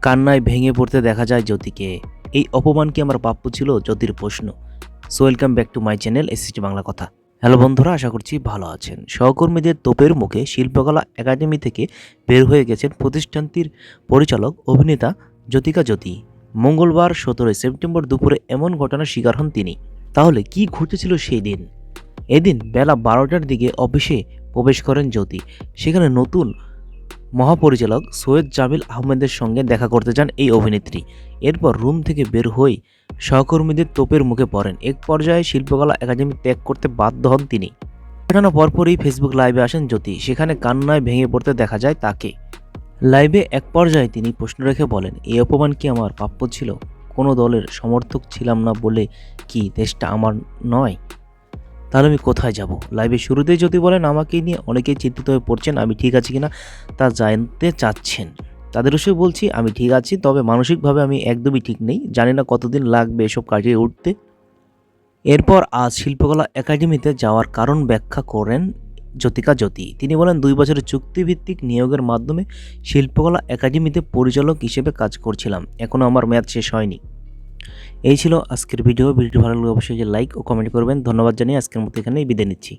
কান্নায় ভেঙে পড়তে দেখা যায় জ্যোতিকে। এই অপমান কি আমার প্রাপ্য ছিল? জ্যোতির প্রশ্ন। So welcome back to my channel SST Bangla কথা। হ্যালো বন্ধুরা, আশা করছি ভালো আছেন। সহকর্মীদের তোপের মুখে শিল্পকলা একাডেমি থেকে বের হয়ে গেছেন প্রতিষ্ঠানটির পরিচালক অভিনেতা জ্যোতিকা জ্যোতি। মঙ্গলবার 17 সেপ্টেম্বর দুপুরে এমন ঘটনার শিকার হন তিনি। তাহলে কি ঘটেছিল সেই দিন? এদিন বেলা 12টার দিকে অফিসে প্রবেশ করেন জ্যোতি। সেখানে নতুন মহাপরিচালক সৈয়দ জামিল আহমেদের সঙ্গে দেখা করতে যান এই অভিনেত্রী। এরপর রুম থেকে বের হয়ে সহকর্মীদের তোপের মুখে পড়েন। এক পর্যায়ে শিল্পকলা একাডেমি ত্যাগ করতে বাধ্য হন তিনি। ঘটনা পরপরই ফেসবুক লাইভে আসেন জ্যোতি। সেখানে কান্নায় ভেঙে পড়তে দেখা যায় তাকে। লাইভে এক পর্যায়ে তিনি প্রশ্ন রেখে বলেন, এই অপমান কি আমার প্রাপ্য ছিল? কোনো দলের সমর্থক ছিলাম না বলে কি দেশটা আমার নয়? তাহলে আমি কোথায় যাব? লাইভের শুরুতেই যদি বলেন, আমাকে নিয়ে অনেকেই চিন্তিত হয়ে পড়ছেন, আমি ঠিক আছি কিনা তা জানতে চাচ্ছেন। তাদের অবশ্যই বলছি আমি ঠিক আছি, তবে মানসিকভাবে আমি একদমই ঠিক নেই। জানি না কতদিন লাগবে এসব কাটিয়ে উঠতে। এরপর আজ শিল্পকলা একাডেমিতে যাওয়ার কারণ ব্যাখ্যা করেন জ্যোতিকা জ্যোতি। তিনি বলেন, 2 বছরের চুক্তিভিত্তিক নিয়োগের মাধ্যমে শিল্পকলা একাডেমিতে পরিচালক হিসেবে কাজ করছিলাম। এখনও আমার মেয়াদ শেষ হয়নি। এই ছিল আজকের ভিডিওটি ভালো লাগলে অবশ্যই লাইক ও কমেন্ট করবেন। ধন্যবাদ জানিয়ে আজকের মতো এখানেই বিদায় নিচ্ছি।